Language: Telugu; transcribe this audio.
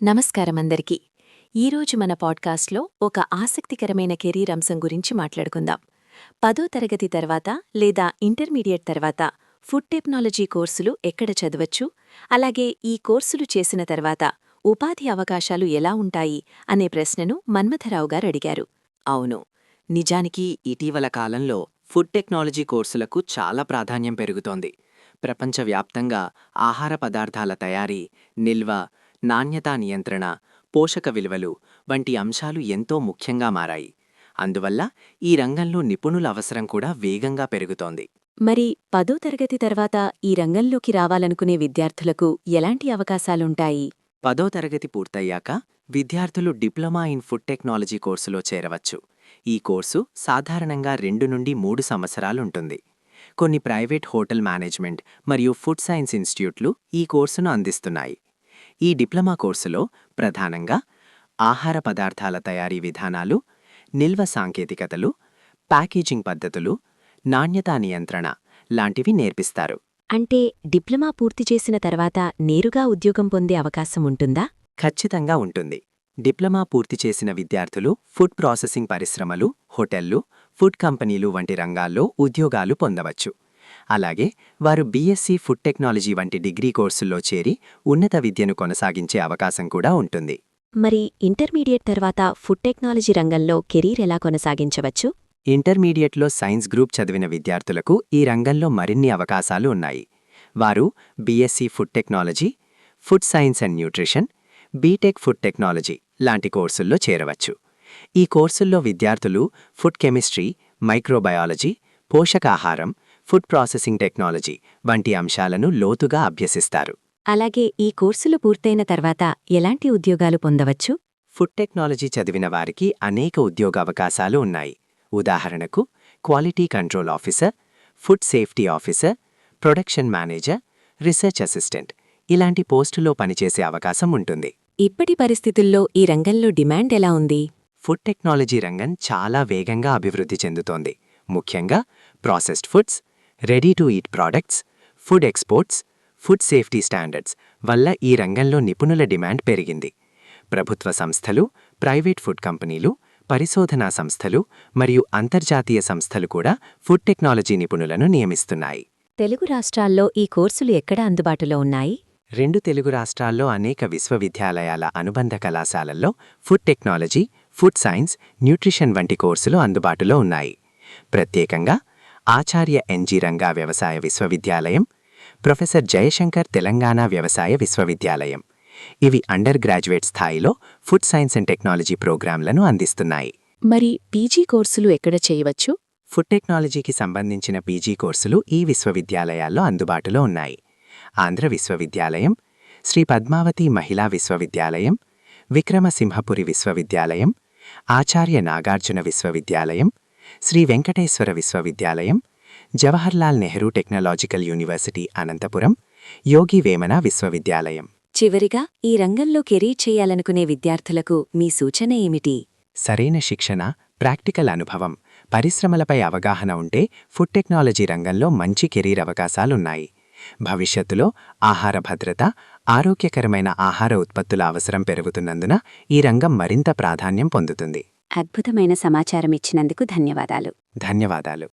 నమస్కారం అందరికీ. ఈరోజు మన పాడ్కాస్ట్లో ఒక ఆసక్తికరమైన కెరీర్ అంశం గురించి మాట్లాడుకుందాం. 10వ తరగతి తర్వాత లేదా ఇంటర్మీడియట్ తర్వాత ఫుడ్ టెక్నాలజీ కోర్సులు ఎక్కడ చదవచ్చు, అలాగే ఈ కోర్సులు చేసిన తర్వాత ఉపాధి అవకాశాలు ఎలా ఉంటాయి అనే ప్రశ్నను మన్మథరావు గారు అడిగారు. అవును, నిజానికి ఇటీవల కాలంలో ఫుడ్ టెక్నాలజీ కోర్సులకు చాలా ప్రాధాన్యం పెరుగుతోంది. ప్రపంచవ్యాప్తంగా ఆహార పదార్థాల తయారీ, నిల్వ, నాణ్యతా నియంత్రణ, పోషక విలువలు వంటి అంశాలు ఎంతో ముఖ్యంగా మారాయి. అందువల్ల ఈ రంగంలో నిపుణుల అవసరం కూడా వేగంగా పెరుగుతోంది. మరి 10వ తరగతి తర్వాత ఈ రంగంలోకి రావాలనుకునే విద్యార్థులకు ఎలాంటి అవకాశాలుంటాయి? 10వ తరగతి పూర్తయ్యాక విద్యార్థులు డిప్లొమా ఇన్ ఫుడ్ టెక్నాలజీ కోర్సులో చేరవచ్చు. ఈ కోర్సు సాధారణంగా 2 నుండి 3 సంవత్సరాలుంటుంది. కొన్ని ప్రైవేట్ హోటల్ మేనేజ్మెంట్ మరియు ఫుడ్ సైన్స్ ఇన్స్టిట్యూట్లు ఈ కోర్సును అందిస్తున్నాయి. ఈ డిప్లొమా కోర్సులో ప్రధానంగా ఆహార పదార్థాల తయారీ విధానాలు, నిల్వ సాంకేతికతలు, ప్యాకేజింగ్ పద్ధతులు, నాణ్యతా నియంత్రణ లాంటివి నేర్పిస్తారు. అంటే డిప్లొమా పూర్తి చేసిన తర్వాత నేరుగా ఉద్యోగం పొందే అవకాశం ఉంటుందా? ఖచ్చితంగా ఉంటుంది. డిప్లొమా పూర్తి చేసిన విద్యార్థులు ఫుడ్ ప్రాసెసింగ్ పరిశ్రమలు, హోటళ్లు, ఫుడ్ కంపెనీలు వంటి రంగాల్లో ఉద్యోగాలు పొందవచ్చు. అలాగే వారు బీఎస్సీ ఫుడ్ టెక్నాలజీ వంటి డిగ్రీ కోర్సుల్లో చేరి ఉన్నత విద్యను కొనసాగించే అవకాశం కూడా ఉంటుంది. మరి ఇంటర్మీడియట్ తర్వాత ఫుడ్ టెక్నాలజీ రంగంలో కెరీర్ ఎలా కొనసాగించవచ్చు? ఇంటర్మీడియట్లో సైన్స్ గ్రూప్ చదివిన విద్యార్థులకు ఈ రంగంలో మరిన్ని అవకాశాలు ఉన్నాయి. వారు BSc food technology, food science and nutrition, BTech food technology లాంటి కోర్సుల్లో చేరవచ్చు. ఈ కోర్సుల్లో విద్యార్థులు ఫుడ్ కెమిస్ట్రీ, మైక్రోబయాలజీ, పోషకాహారం, ఫుడ్ ప్రాసెసింగ్ టెక్నాలజీ వంటి అంశాలను లోతుగా అభ్యసిస్తారు. అలాగే ఈ కోర్సులు పూర్తయిన తర్వాత ఎలాంటి ఉద్యోగాలు పొందవచ్చు? ఫుడ్ టెక్నాలజీ చదివిన వారికి అనేక ఉద్యోగావకాశాలు ఉన్నాయి. ఉదాహరణకు quality control officer, food safety officer, production manager, research assistant ఇలాంటి పోస్టులో పనిచేసే అవకాశం ఉంటుంది. ఇప్పటి పరిస్థితుల్లో ఈ రంగంలో డిమాండ్ ఎలా ఉంది? ఫుడ్ టెక్నాలజీ రంగం చాలా వేగంగా అభివృద్ధి చెందుతోంది. ముఖ్యంగా processed foods, ready to eat products, food exports, food safety standards వల్ల ఈ రంగంలో నిపుణుల డిమాండ్ పెరిగింది. ప్రభుత్వ సంస్థలు, ప్రైవేట్ ఫుడ్ కంపెనీలు, పరిశోధనా సంస్థలు మరియు అంతర్జాతీయ సంస్థలు కూడా ఫుడ్ టెక్నాలజీ నిపుణులను నియమిస్తున్నాయి. తెలుగు రాష్ట్రాల్లో ఈ కోర్సులు ఎక్కడ అందుబాటులో ఉన్నాయి? 2 తెలుగు రాష్ట్రాల్లో అనేక విశ్వవిద్యాలయాల అనుబంధ కళాశాలల్లో food technology, food science, nutrition వంటి కోర్సులు అందుబాటులో ఉన్నాయి. ప్రత్యేకంగా ఆచార్య ఎన్జీ రంగా వ్యవసాయ విశ్వవిద్యాలయం, ప్రొఫెసర్ జయశంకర్ తెలంగాణ వ్యవసాయ విశ్వవిద్యాలయం ఇవి అండర్ గ్రాడ్యుయేట్ స్థాయిలో ఫుడ్ సైన్స్ అండ్ టెక్నాలజీ ప్రోగ్రాంలను అందిస్తున్నాయి. మరి పీజీ కోర్సులు ఎక్కడ చేయవచ్చు? ఫుడ్ టెక్నాలజీకి సంబంధించిన పీజీ కోర్సులు ఈ విశ్వవిద్యాలయాల్లో అందుబాటులో ఉన్నాయి. ఆంధ్ర విశ్వవిద్యాలయం, శ్రీ పద్మావతి మహిళా విశ్వవిద్యాలయం, విక్రమసింహపురి విశ్వవిద్యాలయం, ఆచార్య నాగార్జున విశ్వవిద్యాలయం, శ్రీ వెంకటేశ్వర విశ్వవిద్యాలయం, జవహర్లాల్ నెహ్రూ టెక్నాలజికల్ యూనివర్సిటీ అనంతపురం, యోగి వేమన విశ్వవిద్యాలయం. చివరిగా ఈ రంగంలో కెరీర్ చేయాలనుకునే విద్యార్థులకు మీ సూచన ఏమిటి? సరైన శిక్షణ, ప్రాక్టికల్ అనుభవం, పరిశ్రమలపై అవగాహన ఉంటే ఫుడ్ టెక్నాలజీ రంగంలో మంచి కెరీర్ అవకాశాలున్నాయి. భవిష్యత్తులో ఆహార భద్రత, ఆరోగ్యకరమైన ఆహార ఉత్పత్తుల అవసరం పెరుగుతున్నందున ఈ రంగం మరింత ప్రాధాన్యం పొందుతుంది. అద్భుతమైన సమాచారం ఇచ్చినందుకు ధన్యవాదాలు. ధన్యవాదాలు.